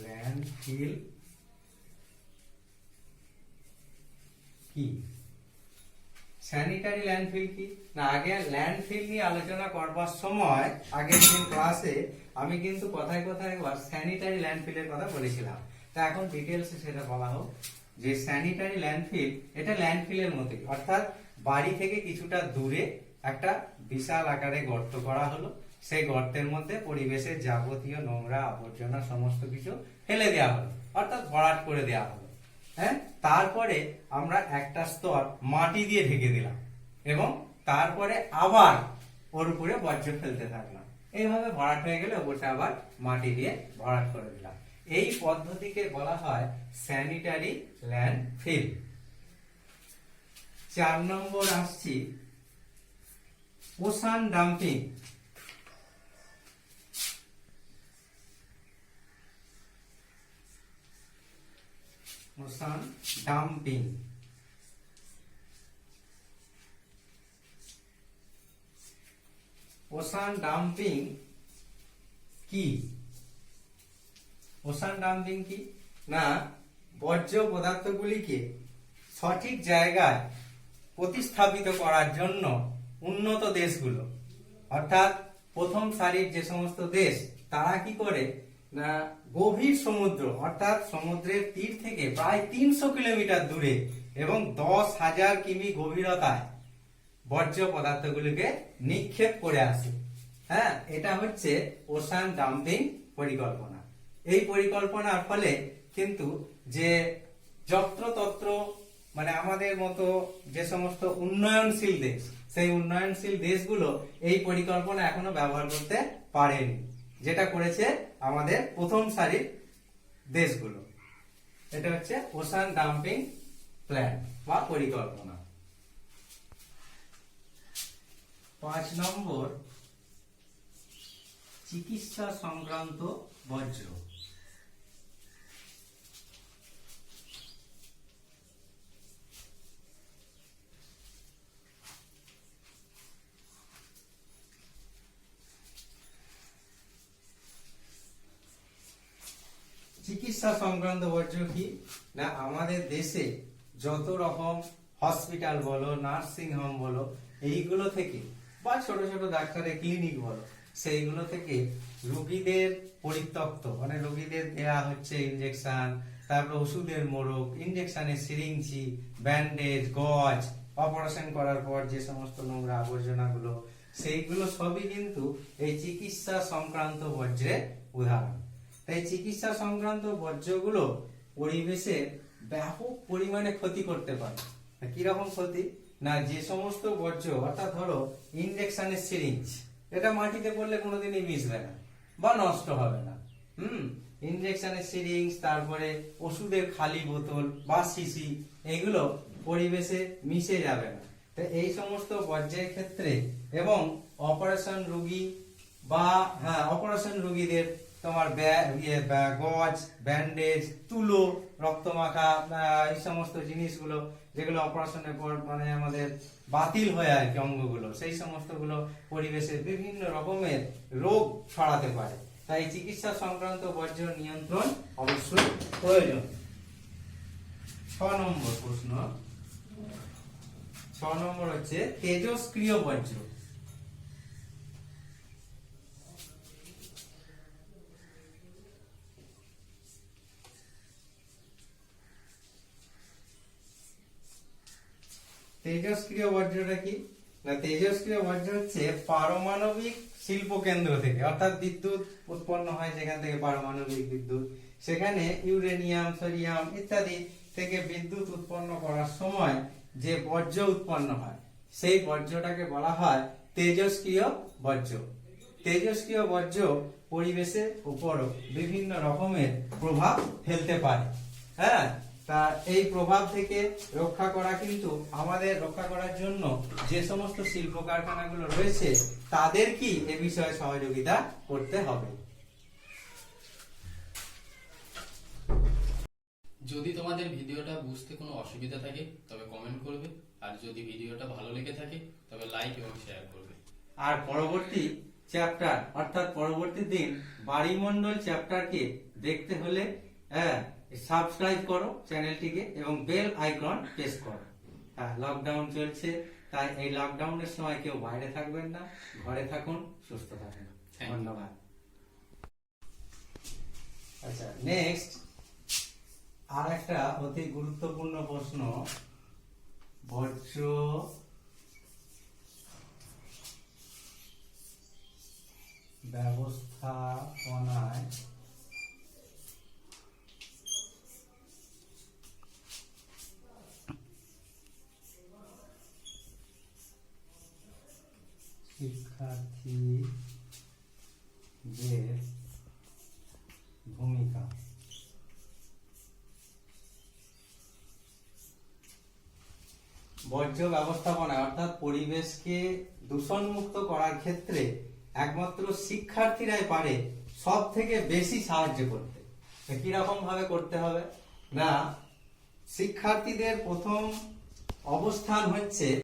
ল্যান্ডফিল কি? স্যানিটারি ল্যান্ডফিল কি না, আগে ল্যান্ডফিল নিয়ে আলোচনা করবার সময় আগের দিন ক্লাসে আমি কিন্তু কথায় কথায় একবার স্যানিটারি ল্যান্ডফিলের কথা বলেছিলাম। তা এখন ডিটেলসে সেটা বলা হোক যে স্যানিটারি ল্যান্ডফিল এটা ল্যান্ডফিলের মতোই, অর্থাৎ বাড়ি থেকে কিছুটা দূরে একটা বিশাল আকারে গর্ত করা হলো, সেই গর্তের মধ্যে পরিবেশের যাবতীয় নোংরা আবর্জনা সমস্ত কিছু ফেলে দেওয়া হলো, অর্থাৎ ভরাট করে দেওয়া হলো। হ্যাঁ, তারপরে আমরা একটা স্তর মাটি দিয়ে ঢেকে দিলাম এবং তারপরে আবার ওর উপরে বর্জ্য ফেলতে থাকলাম। এইভাবে ভরাট হয়ে গেলে ওপরটা আবার মাটি দিয়ে ভরাট করে দিলাম। এই পদ্ধতিকে বলা হয় স্যানিটারি ল্যান্ডফিল। 4 নম্বর আসছি ocean dumping. Ocean dumping ocean dumping কি? ওশান ডাম্পিং কি না বর্জ্য পদার্থগুলিকে সঠিক জায়গায় প্রতিস্থাপিত করার জন্য উন্নত দেশগুলো, অর্থাৎ প্রথম সারির যে সমস্ত দেশ, তারা কি করে না গভীর সমুদ্র, অর্থাৎ সমুদ্রের তীর থেকে প্রায় 300 কিলোমিটার দূরে এবং 10,000 কিমি গভীরতায় বর্জ্য পদার্থগুলিকে নিক্ষেপ করে আসে। হ্যাঁ, এটা হচ্ছে ওশান ডাম্পিং পরিকল্পনা। এই পরিকল্পনার ফলে কিন্তু যে যত্রতত্র মানে আমাদের মতো যে সমস্ত উন্নয়নশীল দেশ, সেই উন্নয়নশীল দেশগুলো এই পরিকল্পনা এখনো ব্যবহার করতে পারেনি, যেটা করেছে আমাদের প্রথম সারির দেশগুলো। এটা হচ্ছে ওশান ডাম্পিং প্ল্যান বা পরিকল্পনা। 5 নম্বর চিকিৎসা সংক্রান্ত বর্জ্য। চিকিৎসা সংক্রান্ত বর্জ্য কি না আমাদের দেশে যত রকম হসপিটাল বলো, নার্সিং হোম বলো, এইগুলো থেকে বা ছোট ছোট ডাক্তারের ক্লিনিক বলো, সেইগুলো থেকে রোগীদের পরিত্যক্ত মানে রোগীদের দেয়া হচ্ছে ইনজেকশন, তারপর ওষুধের মোড়ক, ইনজেকশনের সিরিঞ্জি, ব্যান্ডেজ, গজ, অপারেশন করার পর যে সমস্ত নোংরা আবর্জনাগুলো, সেইগুলো সবই কিন্তু এই চিকিৎসা সংক্রান্ত বর্জ্যের উদাহরণ। তাই চিকিৎসা সংক্রান্ত বর্জ্যগুলো পরিবেশে ব্যাপক পরিমাণে ক্ষতি করতে পারে। কিরকম ক্ষতি না যে সমস্ত বর্জ্য, অর্থাৎ ধরো ইনজেকশনের সিরিঞ্জ, এটা মাটিতে পড়লে কোনোদিনই মিশবে না বা নষ্ট হবে না। ইনজেকশনের সিরিঞ্জ, তারপরে ওষুধের খালি বোতল বা শিশি, এগুলো পরিবেশে মিশে যাবে না। তো এই সমস্ত বর্জ্যের ক্ষেত্রে এবং অপারেশন রোগী বা অপারেশন রোগীদের তোমার গজ, ব্যান্ডেজ, তুলো, রক্তমাখা, এই সমস্ত জিনিসগুলো যেগুলো অপারেশনের পর মানে আমাদের বাতিল হয় আর কি অঙ্গগুলো, সেই সমস্ত গুলো পরিবেশে বিভিন্ন রকমের রোগ ছড়াতে পারে। তাই চিকিৎসা সংক্রান্ত বর্জ্য নিয়ন্ত্রণ অবশ্যই প্রয়োজন। 6 নম্বর প্রশ্ন, 6 নম্বর হচ্ছে তেজস্ক্রিয় বর্জ্য। তেজস্ক্রিয় বর্জ্যটা কি না, তেজস্ক্রিয় বর্জ্য হচ্ছে পারমাণবিক শিল্প কেন্দ্র থেকে, অর্থাৎ বিদ্যুৎ উৎপন্ন হয় যেখান থেকে পারমাণবিক বিদ্যুৎ, সেখানে ইউরেনিয়াম, সোডিয়াম ইত্যাদি থেকে বিদ্যুৎ উৎপন্ন করার সময় যে বর্জ্য উৎপন্ন হয় সেই বর্জ্যটাকে বলা হয় তেজস্ক্রিয় বর্জ্য। তেজস্ক্রিয় বর্জ্য পরিবেশের উপরও বিভিন্ন রকমের প্রভাব ফেলতে পারে। হ্যাঁ, তা এই প্রভাব থেকে রক্ষা করা কিন্তু আমাদের রক্ষা করার জন্য যে সমস্ত শিল্প কারখানাগুলো রয়েছে তাদের কি এ বিষয়ে সহযোগিতা করতে হবে। যদি তোমাদের ভিডিওটা বুঝতে কোনো অসুবিধা থাকে তবে কমেন্ট করবে, আর যদি ভিডিওটা ভালো লেগে থাকে তবে লাইক এবং শেয়ার করবে। আর পরবর্তী চ্যাপ্টার অর্থাৎ পরবর্তী দিন বায়ুমণ্ডল চ্যাপ্টারকে দেখতে হলে সাবস্ক্রাইব করো চ্যানেলটিকে এবং বেল আইকন প্রেস করো। হ্যাঁ, লকডাউন চলছে, তাই এই লকডাউনের সময় কেউ বাইরে থাকবেন না, ঘরে থাকুন, সুস্থ থাকুন। ধন্যবাদ। আচ্ছা, নেক্সট আর একটা অতি গুরুত্বপূর্ণ প্রশ্ন, বর্জ্য ব্যবস্থাপনায় শিক্ষার্থীদের ভূমিকা। বর্জ্য ব্যবস্থাপনা অর্থাৎ পরিবেশকে দূষণমুক্ত করার ক্ষেত্রে একমাত্র শিক্ষার্থীরাই পারে সব থেকে বেশি সাহায্য করতে। কিরকম ভাবে করতে হবে না, শিক্ষার্থীদের প্রথম অবস্থান হচ্ছে